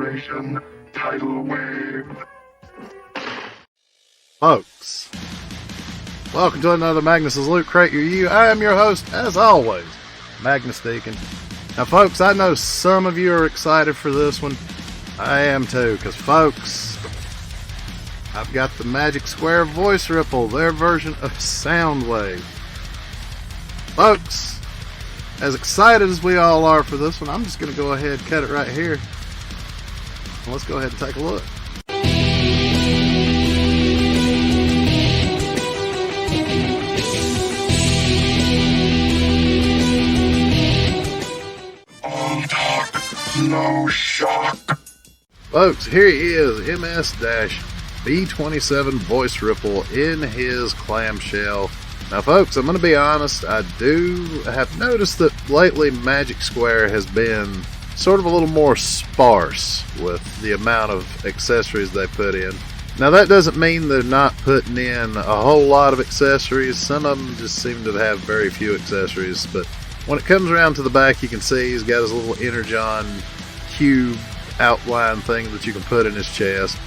Operation Tidal Wave. Folks, welcome to another Magnus's Loot Crate review. I am your host, as always, Magnus Deacon. Now, folks, I know some of you are excited for this one. I am too, because, folks, I've got the Magic Square Voice Ripple, their version of SoundWave. Folks, as excited as we all are for this one, I'm just going to go ahead and cut it right here. And let's go ahead and take a look. All talk, no shock. Folks, here he is, MS-B27 Voice Ripple in his clamshell. Now, folks, I'm going to be honest, I do have noticed that lately Magic Square has been sort of a little more sparse with the amount of accessories they put in. Now, that doesn't mean they're not putting in a whole lot of accessories. Some of them just seem to have very few accessories, but when it comes around to the back, you can see he's got his little Energon cube outline thing that you can put in his chest.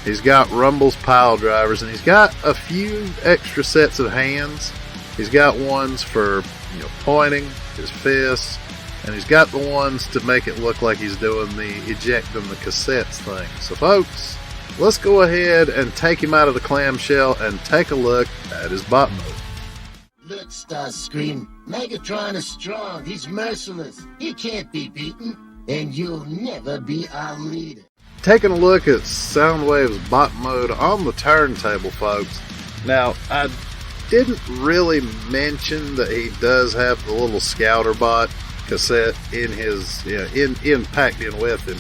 He's got Rumble's pile drivers, and he's got a few extra sets of hands. He's got ones for, pointing his fists, and he's got the ones to make it look like he's doing the ejecting the cassettes thing. So, folks, let's go ahead and take him out of the clamshell and take a look at his bot mode. Look, Starscream, Megatron is strong. He's merciless. He can't be beaten, and you'll never be our leader. Taking a look at SoundWave's bot mode on the turntable, folks. Now, I didn't really mention that he does have the little scouter bot cassette in his, packed in with him.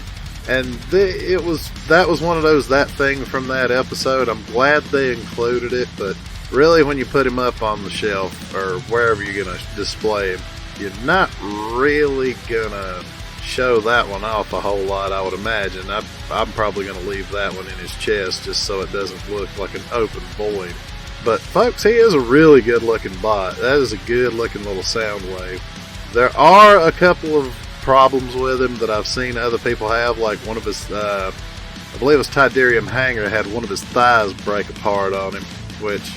And that was one of those, that thing from that episode. I'm glad they included it, but really when you put him up on the shelf or wherever you're going to display him, you're not really going to show that one off a whole lot, I would imagine. I'm probably going to leave that one in his chest just so it doesn't look like an open void. But, folks, he is a really good looking bot. That is a good looking little sound wave. There are a couple of problems with him that I've seen other people have, like one of his, I believe his Tidarium hanger had one of his thighs break apart on him, which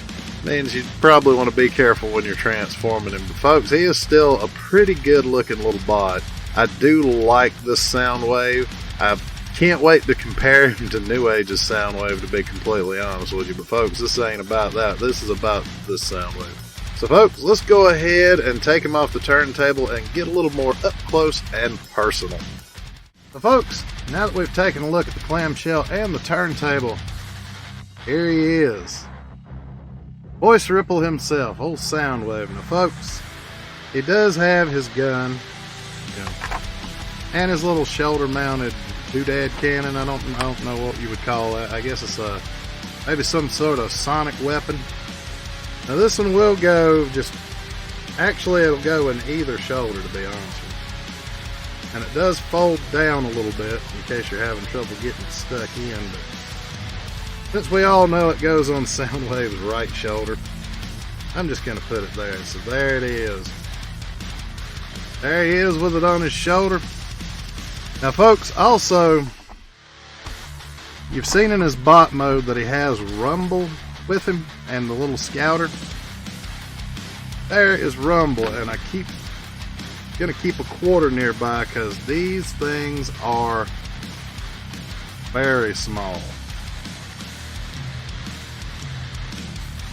means you probably want to be careful when you're transforming him. But, folks, he is still a pretty good looking little bot. I do like this Soundwave. I can't wait to compare him to New Age's Soundwave, to be completely honest with you. But, folks, this ain't about that. This is about this Soundwave. So, folks, let's go ahead and take him off the turntable and get a little more up close and personal. So, folks, now that we've taken a look at the clamshell and the turntable, here he is. Voice Ripple himself, old Soundwave. Now, folks, he does have his gun, and his little shoulder-mounted doodad cannon. I don't know what you would call that. I guess it's maybe some sort of sonic weapon. Now this one will go actually it'll go in either shoulder, to be honest with you. And it does fold down a little bit in case you're having trouble getting it stuck in. But since we all know it goes on Soundwave's right shoulder, I'm just going to put it there. So there it is. There he is with it on his shoulder. Now, folks, also, you've seen in his bot mode that he has Rumble with him and the little scouter. There is Rumble, and I gonna keep a quarter nearby because these things are very small.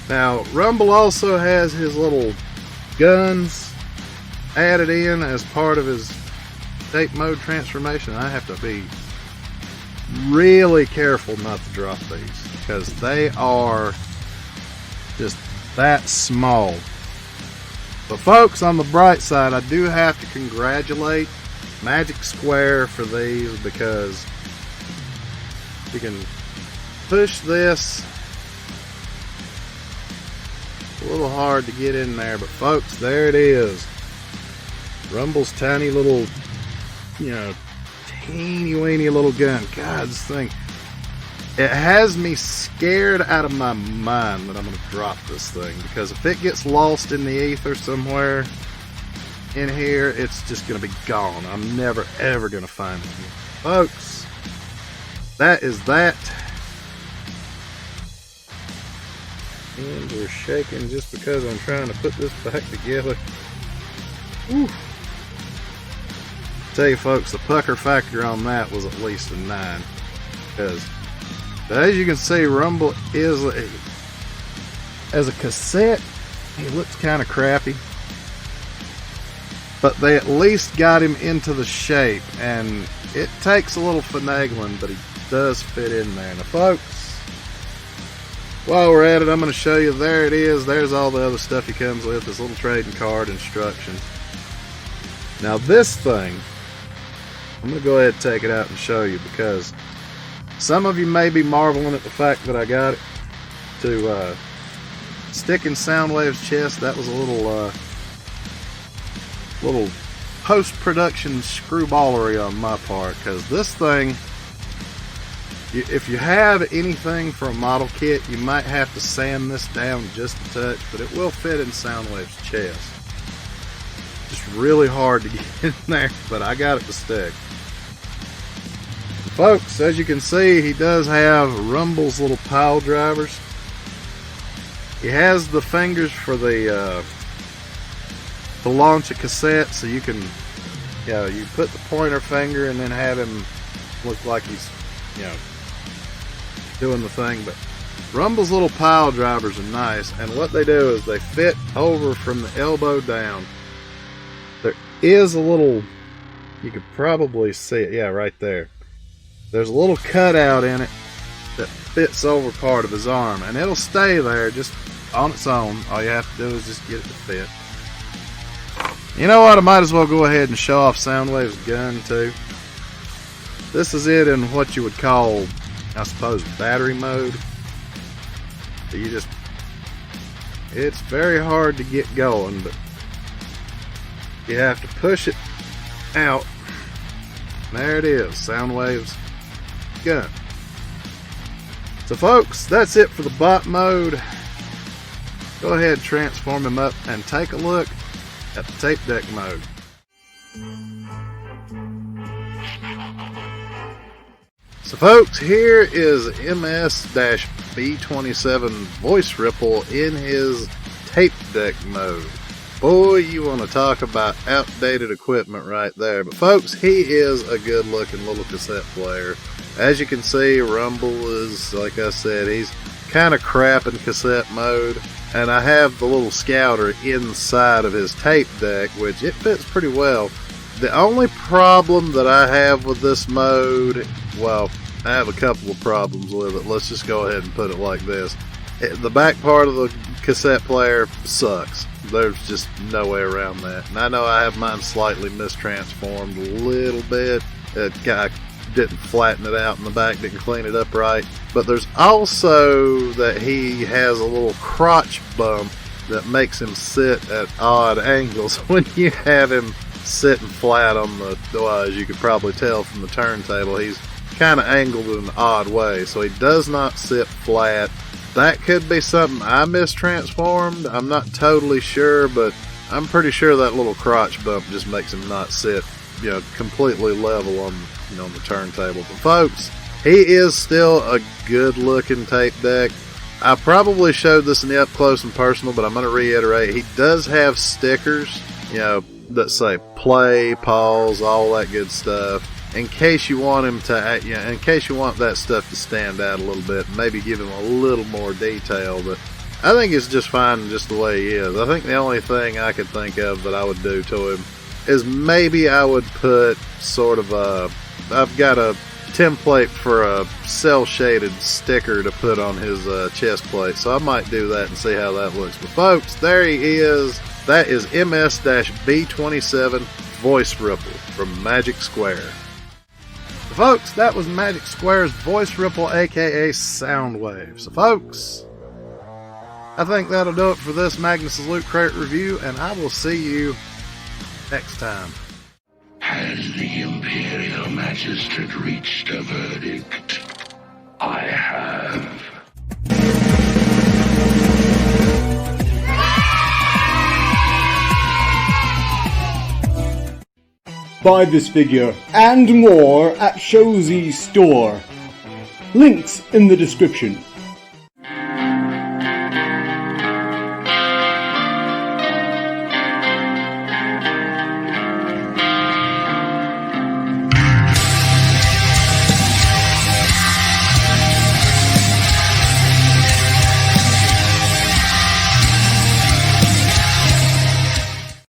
Now, Rumble also has his little guns added in as part of his tape mode transformation. I have to be really careful not to drop these because they are just that small. But, folks, on the bright side, I do have to congratulate Magic Square for these because you can push this. It's a little hard to get in there, but, folks, there it is. Rumble's tiny little, teeny weeny little gun. God, this thing, it has me scared out of my mind that I'm going to drop this thing, because if it gets lost in the ether somewhere in here, it's just going to be gone. I'm never ever going to find it again. Folks, that is that. And we're shaking just because I'm trying to put this back together. Whew. Tell you folks, the pucker factor on that was at least a 9. Because, as you can see, Rumble is as a cassette, he looks kind of crappy. But they at least got him into the shape, and it takes a little finagling, but he does fit in there. Now, folks, while we're at it, I'm going to show you. There it is. There's all the other stuff he comes with. This little trading card, instructions. Now this thing, I'm going to go ahead and take it out and show you, because some of you may be marveling at the fact that I got it to stick in SemajZ's chest. That was a little post-production screwballery on my part, because this thing, if you have anything for a model kit, you might have to sand this down just a touch, but it will fit in SemajZ's chest. Just really hard to get in there, but I got it to stick. Folks, as you can see, he does have Rumble's little pile drivers. He has the fingers for the to launch a cassette, so you can, you put the pointer finger and then have him look like he's, doing the thing. But Rumble's little pile drivers are nice, and what they do is they fit over from the elbow down. There is a little, you could probably see it, right there. There's a little cutout in it that fits over part of his arm, and it'll stay there just on its own. All you have to do is just get it to fit. You know what, I might as well go ahead and show off Soundwave's gun too. This is it in what you would call, I suppose, battery mode. It's very hard to get going, but you have to push it out. There it is, SemajZ's gun. So folks, that's it for the bot mode. Go ahead and transform him up and take a look at the tape deck mode. So folks, here is MS-B27 voice ripple in his tape deck mode. Boy, you want to talk about outdated equipment right there. But folks, he is a good looking little cassette player. As you can see, Rumble is, like I said, he's kind of crap in cassette mode. And I have the little scouter inside of his tape deck, which it fits pretty well. The only problem that I have with this mode, well, I have a couple of problems with it. Let's just go ahead and put it like this. The back part of the cassette player sucks. There's just no way around that. And I know I have mine slightly mistransformed a little bit. I didn't flatten it out in the back, didn't clean it up right. But there's also that he has a little crotch bump that makes him sit at odd angles when you have him sitting flat on the, as you could probably tell from the turntable, he's kind of angled in an odd way, so he does not sit flat. That could be something I mistransformed. I'm not totally sure, but I'm pretty sure that little crotch bump just makes him not sit, completely level on, on the turntable. But folks, he is still a good looking tape deck. I probably showed this in the up close and personal, but I'm going to reiterate, he does have stickers, that say play, pause, all that good stuff. In case you want him to, in case you want that stuff to stand out a little bit, maybe give him a little more detail. But I think it's just fine just the way he is. I think the only thing I could think of that I would do to him is maybe I would put sort of I've got a template for a cell shaded sticker to put on his chest plate, so I might do that and see how that looks. But folks, there he is. That is MS-B27 voice ripple from Magic Square. So folks, that was Magic Square's voice ripple, aka Soundwave. So folks, I think that'll do it for this Magnus' Loot Crate review, and I will see you next time. Has the Imperial Magistrate reached a verdict? I have. Buy this figure and more at ShowZStore. Links in the description.